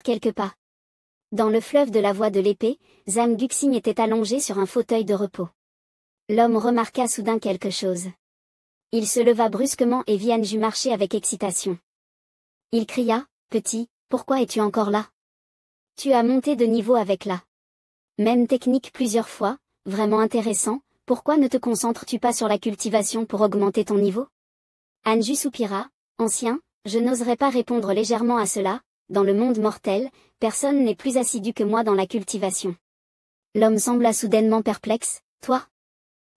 Quelques pas. Dans le fleuve de la voie de l'épée, Zhang Guxing était allongé sur un fauteuil de repos. L'homme remarqua soudain quelque chose. Il se leva brusquement et vit Anju marcher avec excitation. Il cria, « Petit, pourquoi es-tu encore là? Tu as monté de niveau avec la même technique plusieurs fois, vraiment intéressant, pourquoi ne te concentres-tu pas sur la cultivation pour augmenter ton niveau ?» Anju soupira, « Ancien, je n'oserais pas répondre légèrement à cela, dans le monde mortel, personne n'est plus assidu que moi dans la cultivation. » L'homme sembla soudainement perplexe, « Toi ?»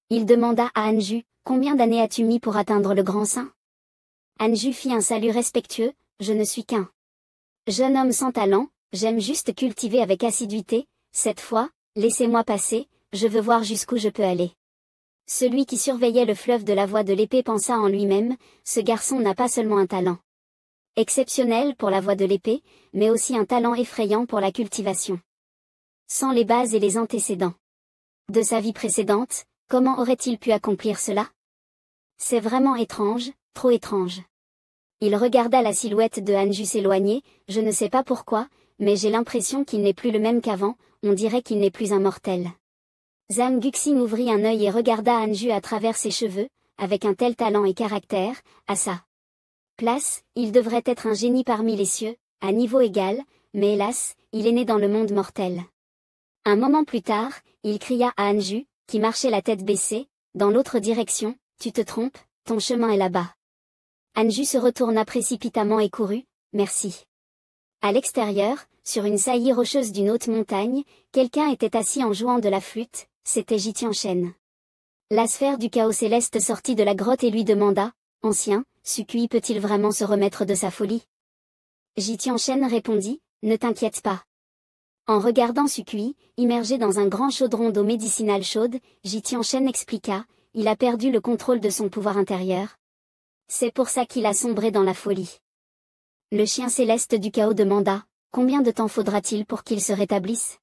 Il demanda à Anju, « Combien d'années as-tu mis pour atteindre le grand saint ?» Anju fit un salut respectueux, « Je ne suis qu'un jeune homme sans talent, j'aime juste cultiver avec assiduité, cette fois, laissez-moi passer, je veux voir jusqu'où je peux aller. » Celui qui surveillait le fleuve de la voie de l'épée pensa en lui-même, ce garçon n'a pas seulement un talent exceptionnel pour la voie de l'épée, mais aussi un talent effrayant pour la cultivation. Sans les bases et les antécédents de sa vie précédente, comment aurait-il pu accomplir cela? C'est vraiment étrange, trop étrange. Il regarda la silhouette de Anju s'éloigner, je ne sais pas pourquoi, mais j'ai l'impression qu'il n'est plus le même qu'avant, on dirait qu'il n'est plus un mortel. Zhang Guxing ouvrit un œil et regarda Anju à travers ses cheveux, avec un tel talent et caractère, à sa place, il devrait être un génie parmi les cieux, à niveau égal, mais hélas, il est né dans le monde mortel. Un moment plus tard, il cria à Anju, qui marchait la tête baissée, dans l'autre direction, « Tu te trompes, ton chemin est là-bas. » Anju se retourna précipitamment et courut, « Merci. » À l'extérieur, sur une saillie rocheuse d'une haute montagne, quelqu'un était assis en jouant de la flûte, c'était Jitianshen. La sphère du chaos céleste sortit de la grotte et lui demanda, « Ancien, Sukui peut-il vraiment se remettre de sa folie ?» Jitianshen répondit, « Ne t'inquiète pas. » En regardant Sukui, immergé dans un grand chaudron d'eau médicinale chaude, Jitianshen expliqua, « Il a perdu le contrôle de son pouvoir intérieur. C'est pour ça qu'il a sombré dans la folie. » Le chien céleste du chaos demanda, « Combien de temps faudra-t-il pour qu'il se rétablisse ?»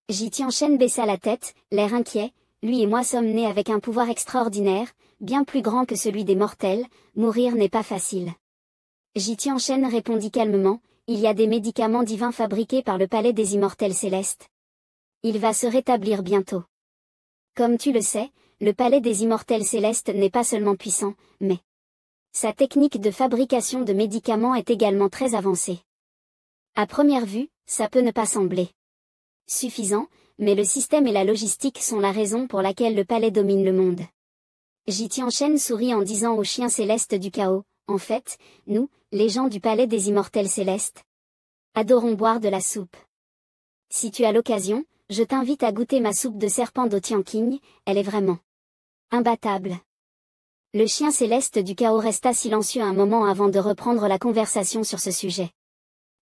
Jitianshen baissa la tête, l'air inquiet, « Lui et moi sommes nés avec un pouvoir extraordinaire, bien plus grand que celui des mortels, mourir n'est pas facile. » Jitianshen répondit calmement, « Il y a des médicaments divins fabriqués par le palais des immortels célestes. Il va se rétablir bientôt. Comme tu le sais, le palais des immortels célestes n'est pas seulement puissant, mais sa technique de fabrication de médicaments est également très avancée. À première vue, ça peut ne pas sembler suffisant, mais le système et la logistique sont la raison pour laquelle le palais domine le monde. » Jitianshen sourit en disant au chien céleste du chaos, « En fait, nous, les gens du palais des immortels célestes, adorons boire de la soupe. Si tu as l'occasion, je t'invite à goûter ma soupe de serpent d'eau Tianqing, elle est vraiment imbattable. » Le chien céleste du chaos resta silencieux un moment avant de reprendre la conversation sur ce sujet.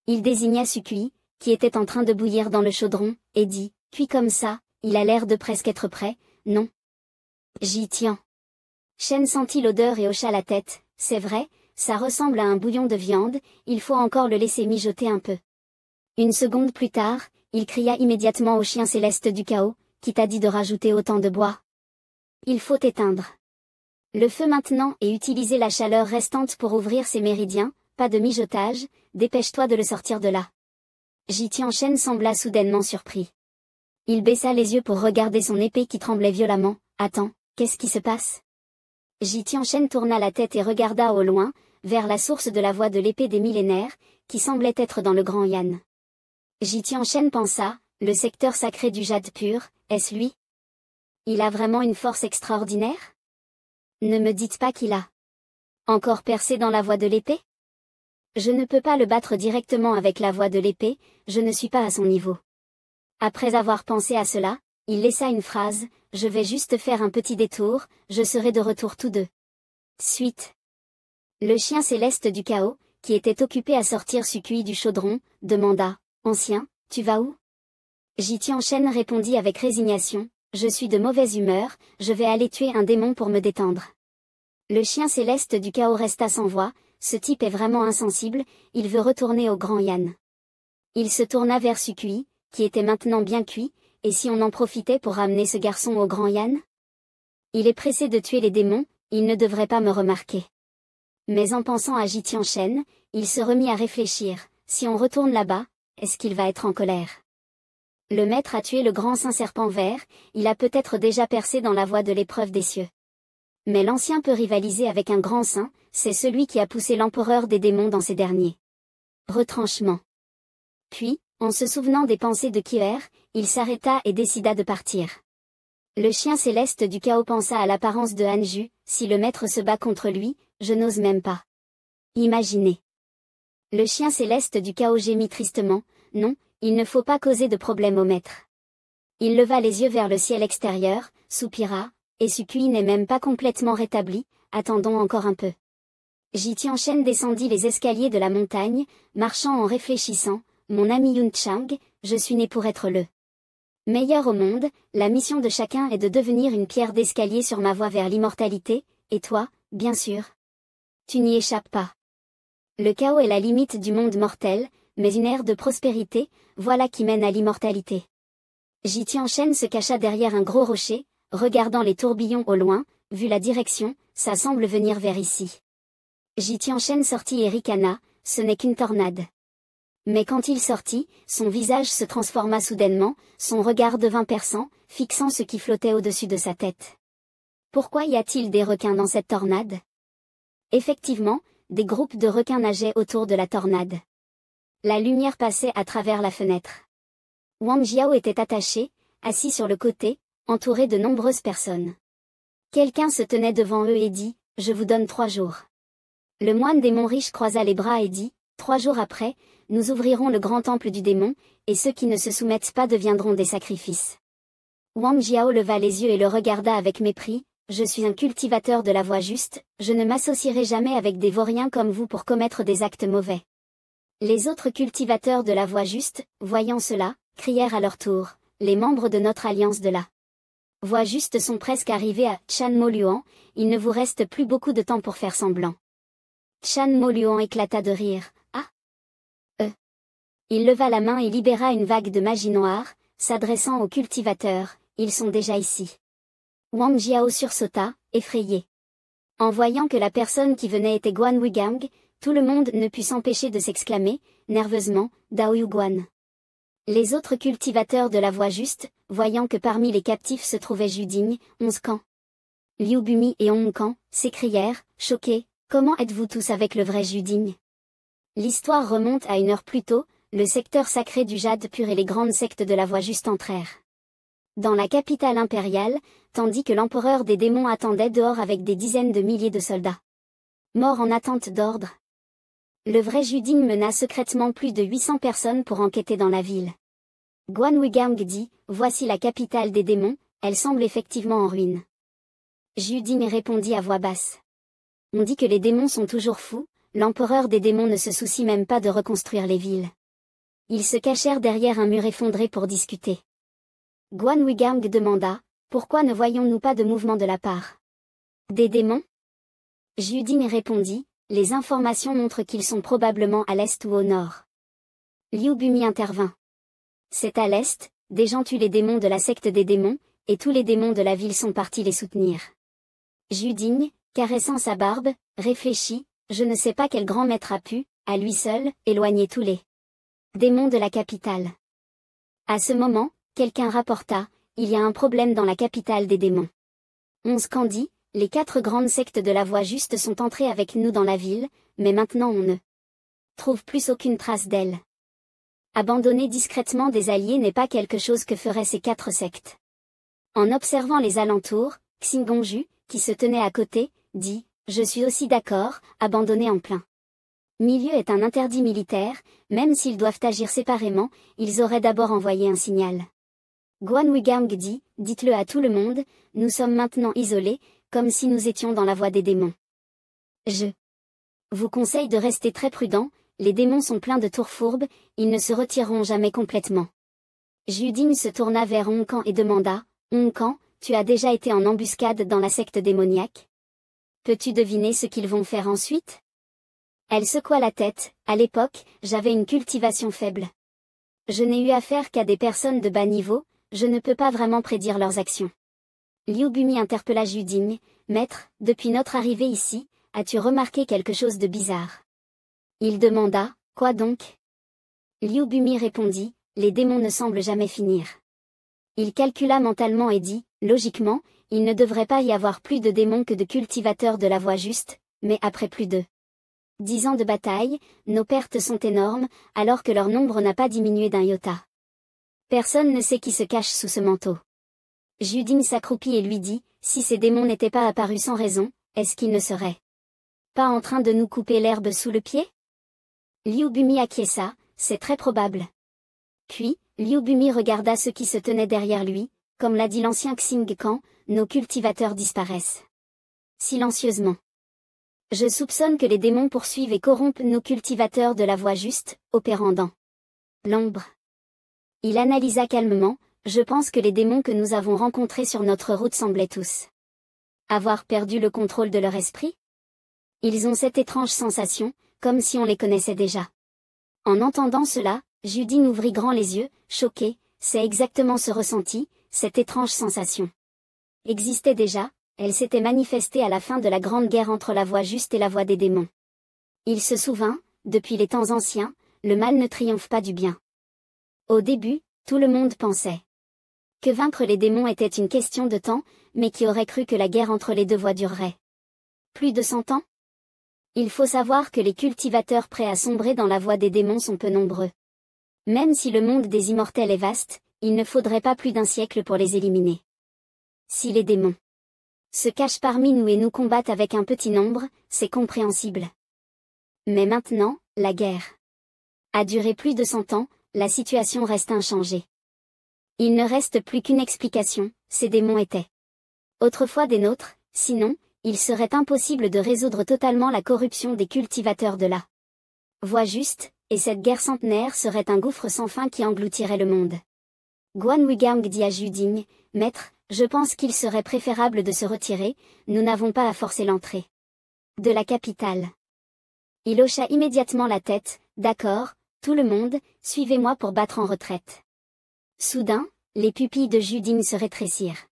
Il désigna Sukui, qui était en train de bouillir dans le chaudron, et dit, « Cuit comme ça, il a l'air de presque être prêt, non ?» Jitianshen sentit l'odeur et hocha la tête, « C'est vrai, ça ressemble à un bouillon de viande, il faut encore le laisser mijoter un peu. » Une seconde plus tard, il cria immédiatement au chien céleste du chaos, « Qui t'a dit de rajouter autant de bois? Il faut éteindre le feu maintenant et utiliser la chaleur restante pour ouvrir ses méridiens, pas de mijotage, dépêche-toi de le sortir de là. » Jitianshen sembla soudainement surpris. Il baissa les yeux pour regarder son épée qui tremblait violemment, « Attends, qu'est-ce qui se passe ?» Jitianshen tourna la tête et regarda au loin, vers la source de la voie de l'épée des millénaires, qui semblait être dans le Grand Yan. Jitianshen pensa, le secteur sacré du jade pur, est-ce lui? Il a vraiment une force extraordinaire? Ne me dites pas qu'il a encore percé dans la voie de l'épée? Je ne peux pas le battre directement avec la voie de l'épée, je ne suis pas à son niveau. Après avoir pensé à cela, il laissa une phrase, « Je vais juste faire un petit détour, je serai de retour tout de suite. » Le chien céleste du chaos, qui était occupé à sortir Sukui du chaudron, demanda, « Ancien, tu vas où ?» Jitianshen répondit avec résignation, « Je suis de mauvaise humeur, je vais aller tuer un démon pour me détendre. » Le chien céleste du chaos resta sans voix, ce type est vraiment insensible, il veut retourner au Grand Yan. Il se tourna vers Sukui, qui était maintenant bien cuit, et si on en profitait pour ramener ce garçon au Grand Yan? Il est pressé de tuer les démons, il ne devrait pas me remarquer. Mais en pensant à Jitianshen, il se remit à réfléchir, si on retourne là-bas, est-ce qu'il va être en colère? Le maître a tué le grand saint serpent vert, il a peut-être déjà percé dans la voie de l'épreuve des cieux. Mais l'ancien peut rivaliser avec un grand saint, c'est celui qui a poussé l'empereur des démons dans ces derniers retranchements. Puis, en se souvenant des pensées de Kier, il s'arrêta et décida de partir. Le chien céleste du chaos pensa à l'apparence de Hanju, si le maître se bat contre lui, je n'ose même pas imaginer. Le chien céleste du chaos gémit tristement, non, il ne faut pas causer de problème au maître. Il leva les yeux vers le ciel extérieur, soupira, et Sukui n'est même pas complètement rétabli, attendons encore un peu. Ji Tianchen descendit les escaliers de la montagne, marchant en réfléchissant, mon ami Yun Chang, je suis né pour être le meilleur au monde, la mission de chacun est de devenir une pierre d'escalier sur ma voie vers l'immortalité, et toi, bien sûr. Tu n'y échappes pas. Le chaos est la limite du monde mortel, mais une ère de prospérité, voilà qui mène à l'immortalité. Ji Tianchen se cacha derrière un gros rocher, regardant les tourbillons au loin, vu la direction, ça semble venir vers ici. Ji Tianchen sortit et ricana, ce n'est qu'une tornade. Mais quand il sortit, son visage se transforma soudainement, son regard devint perçant, fixant ce qui flottait au-dessus de sa tête. Pourquoi y a-t-il des requins dans cette tornade? Effectivement, des groupes de requins nageaient autour de la tornade. La lumière passait à travers la fenêtre. Wang Jiao était attaché, assis sur le côté, entouré de nombreuses personnes. Quelqu'un se tenait devant eux et dit, « Je vous donne 3 jours. » Le moine démon riche croisa les bras et dit, « 3 jours après, nous ouvrirons le grand temple du démon, et ceux qui ne se soumettent pas deviendront des sacrifices. » Wang Jiao leva les yeux et le regarda avec mépris, « Je suis un cultivateur de la voie juste, je ne m'associerai jamais avec des vauriens comme vous pour commettre des actes mauvais. » Les autres cultivateurs de la voie juste, voyant cela, crièrent à leur tour, « Les membres de notre alliance de la voie juste sont presque arrivés à Chan Moluan, il ne vous reste plus beaucoup de temps pour faire semblant. » Chan Moluan éclata de rire, « Ah !» Il leva la main et libéra une vague de magie noire, s'adressant aux cultivateurs, « Ils sont déjà ici. » Wang Jiao sursauta, effrayé. En voyant que la personne qui venait était Guan Wigang, tout le monde ne put s'empêcher de s'exclamer, nerveusement, Dao Yu Guan. Les autres cultivateurs de la voie juste, voyant que parmi les captifs se trouvait Juding, 11 Kan, Liu Bumi et Hong Kan, s'écrièrent, choqués, comment êtes-vous tous avec le vrai Juding? L'histoire remonte à 1 heure plus tôt, le secteur sacré du jade pur et les grandes sectes de la voie juste entrèrent dans la capitale impériale, tandis que l'empereur des démons attendait dehors avec des dizaines de milliers de soldats morts en attente d'ordre. Le vrai Juding mena secrètement plus de 800 personnes pour enquêter dans la ville. Guan Wigang dit, « Voici la capitale des démons, elle semble effectivement en ruine. » Juding répondit à voix basse. « On dit que les démons sont toujours fous, l'empereur des démons ne se soucie même pas de reconstruire les villes. » Ils se cachèrent derrière un mur effondré pour discuter. Guan Wigang demanda, « Pourquoi ne voyons-nous pas de mouvement de la part des démons ?» Juding répondit, « Les informations montrent qu'ils sont probablement à l'est ou au nord. » Liu Bumi intervint. « C'est à l'est, des gens tuent les démons de la secte des démons, et tous les démons de la ville sont partis les soutenir. » Juding, caressant sa barbe, réfléchit, « Je ne sais pas quel grand maître a pu, à lui seul, éloigner tous les démons de la capitale. » À ce moment, quelqu'un rapporta, « Il y a un problème dans la capitale des démons. » 11 Kan dit, « Les 4 grandes sectes de la voie juste sont entrées avec nous dans la ville, mais maintenant on ne trouve plus aucune trace d'elles. Abandonner discrètement des alliés n'est pas quelque chose que feraient ces 4 sectes. » En observant les alentours, Xingongju, qui se tenait à côté, dit, « Je suis aussi d'accord, abandonner en plein milieu est un interdit militaire, même s'ils doivent agir séparément, ils auraient d'abord envoyé un signal. » Guan Wigang dit, « Dites-le à tout le monde, nous sommes maintenant isolés, comme si nous étions dans la voie des démons. Je vous conseille de rester très prudent, les démons sont pleins de tours fourbes, ils ne se retireront jamais complètement. » Juding se tourna vers Hong Kan et demanda, « Hong Kan, tu as déjà été en embuscade dans la secte démoniaque? Peux-tu deviner ce qu'ils vont faire ensuite ?» Elle secoua la tête, « À l'époque, j'avais une cultivation faible. Je n'ai eu affaire qu'à des personnes de bas niveau, je ne peux pas vraiment prédire leurs actions. » Liu Bumi interpella Juding, « Maître, depuis notre arrivée ici, as-tu remarqué quelque chose de bizarre ?» Il demanda, « Quoi donc ?» Liu Bumi répondit, les démons ne semblent jamais finir. Il calcula mentalement et dit, logiquement, il ne devrait pas y avoir plus de démons que de cultivateurs de la voie juste, mais après plus de 10 ans de bataille, nos pertes sont énormes, alors que leur nombre n'a pas diminué d'un iota. Personne ne sait qui se cache sous ce manteau. Juding s'accroupit et lui dit, si ces démons n'étaient pas apparus sans raison, est-ce qu'ils ne seraient pas en train de nous couper l'herbe sous le pied? Liu Bumi acquiesça, c'est très probable. Puis, Liu Bumi regarda ceux qui se tenaient derrière lui, comme l'a dit l'ancien Xing Kan, nos cultivateurs disparaissent silencieusement. Je soupçonne que les démons poursuivent et corrompent nos cultivateurs de la voie juste, opérant dans l'ombre. Il analysa calmement, je pense que les démons que nous avons rencontrés sur notre route semblaient tous avoir perdu le contrôle de leur esprit. Ils ont cette étrange sensation, comme si on les connaissait déjà. En entendant cela, Juding ouvrit grand les yeux, choqué, c'est exactement ce ressenti, cette étrange sensation existait déjà, elle s'était manifestée à la fin de la grande guerre entre la voie juste et la voie des démons. Il se souvint, depuis les temps anciens, le mal ne triomphe pas du bien. Au début, tout le monde pensait que vaincre les démons était une question de temps, mais qui aurait cru que la guerre entre les deux voies durerait plus de 100 ans? Il faut savoir que les cultivateurs prêts à sombrer dans la voie des démons sont peu nombreux. Même si le monde des immortels est vaste, il ne faudrait pas plus d'un siècle pour les éliminer. Si les démons se cachent parmi nous et nous combattent avec un petit nombre, c'est compréhensible. Mais maintenant, la guerre a duré plus de 100 ans, la situation reste inchangée. Il ne reste plus qu'une explication, ces démons étaient autrefois des nôtres, sinon, il serait impossible de résoudre totalement la corruption des cultivateurs de la voie juste, et cette guerre centenaire serait un gouffre sans fin qui engloutirait le monde. Guan Wugang dit à Juding, maître, je pense qu'il serait préférable de se retirer, nous n'avons pas à forcer l'entrée de la capitale. Il hocha immédiatement la tête, d'accord, tout le monde, suivez-moi pour battre en retraite. Soudain, les pupilles de Juding se rétrécirent.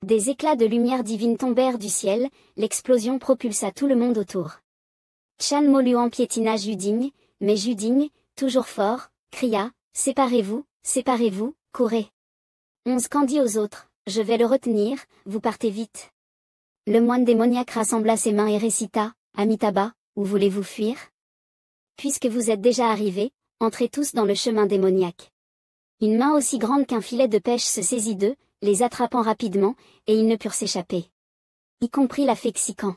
Des éclats de lumière divine tombèrent du ciel, l'explosion propulsa tout le monde autour. Chan Moluan piétina Juding, mais Juding, toujours fort, cria, séparez-vous, séparez-vous, courez. On scandit aux autres, je vais le retenir, vous partez vite. Le moine démoniaque rassembla ses mains et récita, Amitabha, où voulez-vous fuir? Puisque vous êtes déjà arrivés, entrez tous dans le chemin démoniaque. Une main aussi grande qu'un filet de pêche se saisit d'eux, les attrapant rapidement, et ils ne purent s'échapper. Y compris la fée Xikan.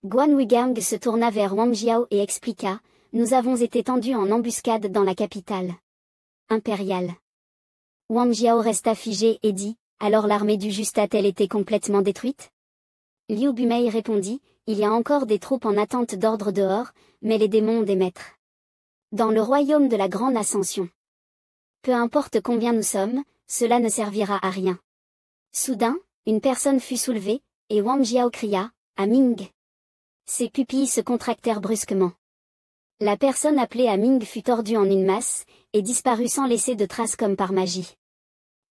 Guan Wugang se tourna vers Wang Jiao et expliqua, nous avons été tendus en embuscade dans la capitale impériale. Wang Jiao resta figé et dit, alors l'armée du juste a-t-elle été complètement détruite? Liu Bumei répondit, il y a encore des troupes en attente d'ordre dehors, mais les démons ont des maîtres dans le royaume de la grande ascension. Peu importe combien nous sommes, cela ne servira à rien. Soudain, une personne fut soulevée, et Wang Jiao cria, Aming. Ses pupilles se contractèrent brusquement. La personne appelée Aming fut tordue en une masse, et disparut sans laisser de traces comme par magie.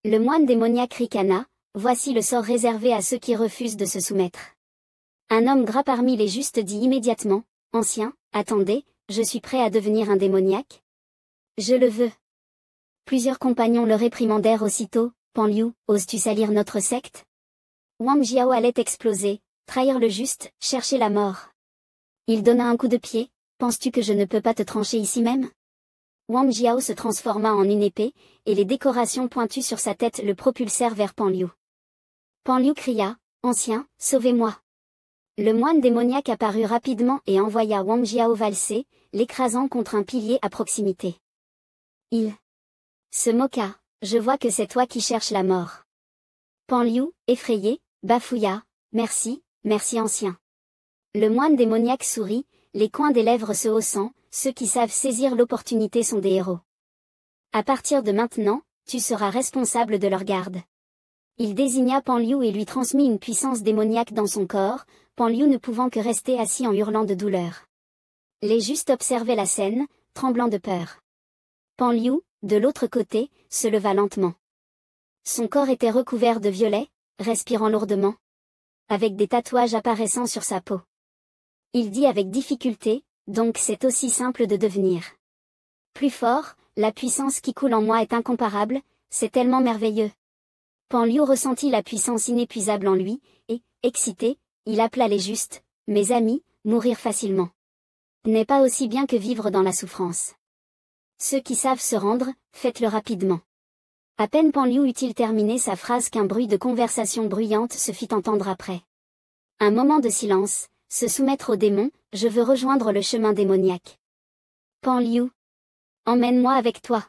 Le moine démoniaque ricana, voici le sort réservé à ceux qui refusent de se soumettre. Un homme gras parmi les justes dit immédiatement, Ancien, attendez, je suis prêt à devenir un démoniaque. Je le veux. Plusieurs compagnons le réprimandèrent aussitôt, Pan Liu, oses-tu salir notre secte? Wang Jiao allait exploser, trahir le juste, chercher la mort. Il donna un coup de pied, penses-tu que je ne peux pas te trancher ici même? Wang Jiao se transforma en une épée, et les décorations pointues sur sa tête le propulsèrent vers Pan Liu. Pan Liu cria, Ancien, sauvez-moi. Le moine démoniaque apparut rapidement et envoya Wang Jiao valser, l'écrasant contre un pilier à proximité. Il se moqua, je vois que c'est toi qui cherches la mort. Pan Liu, effrayé, bafouilla, merci, merci ancien. Le moine démoniaque sourit, les coins des lèvres se haussant, ceux qui savent saisir l'opportunité sont des héros. À partir de maintenant, tu seras responsable de leur garde. Il désigna Pan Liu et lui transmit une puissance démoniaque dans son corps, Pan Liu ne pouvant que rester assis en hurlant de douleur. Les justes observaient la scène, tremblant de peur. Pan Liu, de l'autre côté, se leva lentement. Son corps était recouvert de violet, respirant lourdement, avec des tatouages apparaissant sur sa peau. Il dit avec difficulté, donc c'est aussi simple de devenir plus fort, la puissance qui coule en moi est incomparable, c'est tellement merveilleux. Pan Liu ressentit la puissance inépuisable en lui, et, excité, il appela les justes, mes amis, mourir facilement n'est pas aussi bien que vivre dans la souffrance. Ceux qui savent se rendre, faites-le rapidement. À peine Pan Liu eut-il terminé sa phrase qu'un bruit de conversation bruyante se fit entendre après. Un moment de silence, se soumettre aux démons, je veux rejoindre le chemin démoniaque. Pan Liu. Emmène-moi avec toi.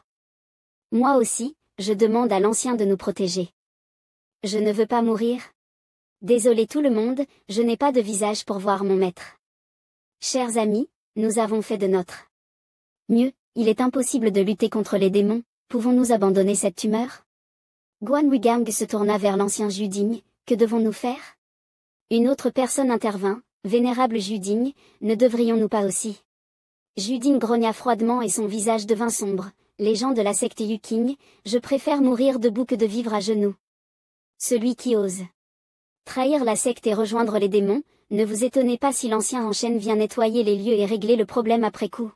Moi aussi, je demande à l'ancien de nous protéger. Je ne veux pas mourir. Désolé tout le monde, je n'ai pas de visage pour voir mon maître. Chers amis, nous avons fait de notre mieux, il est impossible de lutter contre les démons, pouvons-nous abandonner cette tumeur? Guan Huigang se tourna vers l'ancien Judigne, que devons-nous faire? Une autre personne intervint, vénérable Judigne, ne devrions-nous pas aussi? Judigne grogna froidement et son visage devint sombre, les gens de la secte Yuqing, je préfère mourir debout que de vivre à genoux. Celui qui ose trahir la secte et rejoindre les démons, ne vous étonnez pas si l'ancien en chêne vient nettoyer les lieux et régler le problème après coup.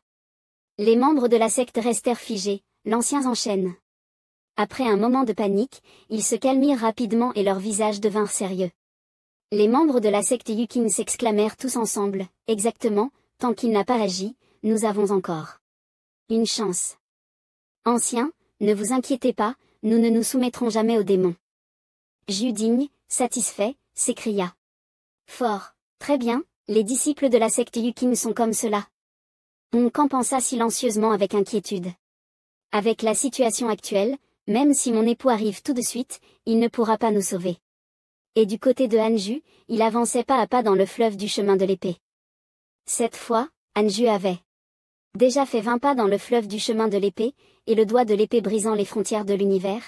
Les membres de la secte restèrent figés, l'ancien en chêne. Après un moment de panique, ils se calmirent rapidement et leurs visages devinrent sérieux. Les membres de la secte Yuqing s'exclamèrent tous ensemble, exactement, tant qu'il n'a pas agi, nous avons encore une chance. Ancien, ne vous inquiétez pas, nous ne nous soumettrons jamais aux démons. Judigne, satisfait, s'écria. Fort, très bien, les disciples de la secte Yuqing sont comme cela. Kang pensa silencieusement avec inquiétude. Avec la situation actuelle, même si mon époux arrive tout de suite, il ne pourra pas nous sauver. Et du côté de Hanju, il avançait pas à pas dans le fleuve du chemin de l'épée. Cette fois, Hanju avait déjà fait 20 pas dans le fleuve du chemin de l'épée, et le doigt de l'épée brisant les frontières de l'univers.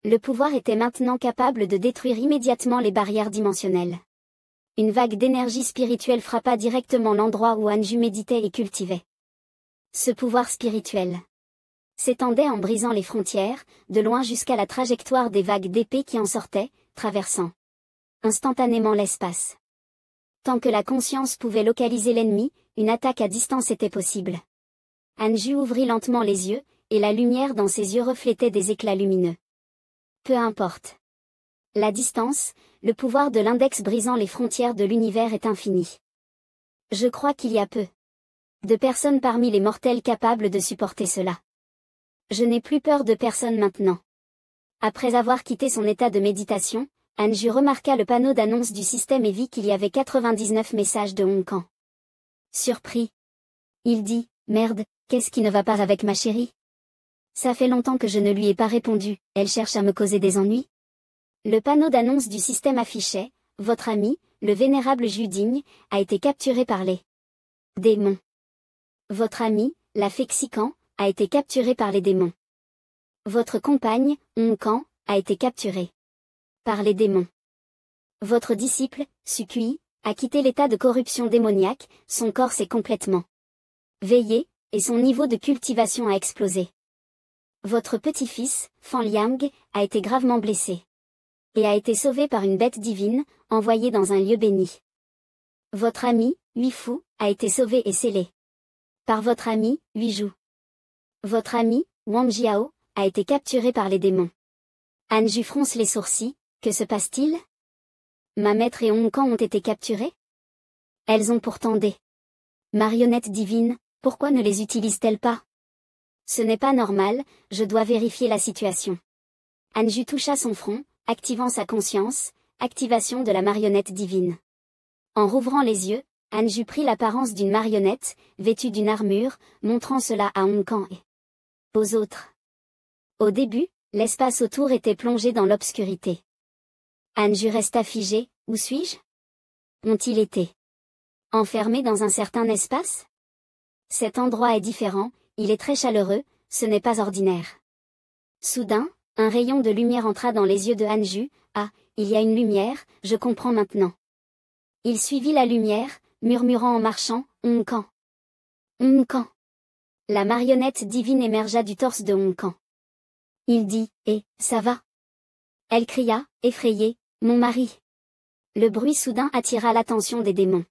Le pouvoir était maintenant capable de détruire immédiatement les barrières dimensionnelles. Une vague d'énergie spirituelle frappa directement l'endroit où Hanju méditait et cultivait. Ce pouvoir spirituel s'étendait en brisant les frontières, de loin jusqu'à la trajectoire des vagues d'épée qui en sortaient, traversant instantanément l'espace. Tant que la conscience pouvait localiser l'ennemi, une attaque à distance était possible. Hanju ouvrit lentement les yeux, et la lumière dans ses yeux reflétait des éclats lumineux. Peu importe la distance, le pouvoir de l'index brisant les frontières de l'univers est infini. Je crois qu'il y a peu de personnes parmi les mortels capables de supporter cela. Je n'ai plus peur de personne maintenant. Après avoir quitté son état de méditation, Hanju remarqua le panneau d'annonce du système et vit qu'il y avait 99 messages de Kang. Surpris, il dit, merde, qu'est-ce qui ne va pas avec ma chérie? Ça fait longtemps que je ne lui ai pas répondu, elle cherche à me causer des ennuis? Le panneau d'annonce du système affichait, votre ami, le vénérable Judigne, a été capturé par les démons. Votre ami, la fée Xikan, a été capturée par les démons. Votre compagne, Kang, a été capturée par les démons. Votre disciple, Sukui, a quitté l'état de corruption démoniaque, son corps s'est complètement veillé, et son niveau de cultivation a explosé. Votre petit-fils, Fan Liang, a été gravement blessé et a été sauvé par une bête divine, envoyée dans un lieu béni. Votre ami, Huifu, a été sauvé et scellé par votre ami, Huizhu. Votre ami, Wang Jiao, a été capturé par les démons. Hanju fronce les sourcils, que se passe-t-il? Ma maître et Kang ont été capturés? Elles ont pourtant des marionnettes divines, pourquoi ne les utilisent-elles pas? Ce n'est pas normal, je dois vérifier la situation. Hanju toucha son front, activant sa conscience, activation de la marionnette divine. En rouvrant les yeux, Hanju prit l'apparence d'une marionnette, vêtue d'une armure, montrant cela à Kang et aux autres. Au début, l'espace autour était plongé dans l'obscurité. Hanju resta figé, où suis-je? Ont-ils été enfermés dans un certain espace? Cet endroit est différent, il est très chaleureux, ce n'est pas ordinaire. Soudain, un rayon de lumière entra dans les yeux de Hanju, ah, il y a une lumière, je comprends maintenant. Il suivit la lumière, murmurant en marchant, Kang. Kang. La marionnette divine émergea du torse de Kang. Il dit, ça va? Elle cria, effrayée, mon mari. Le bruit soudain attira l'attention des démons.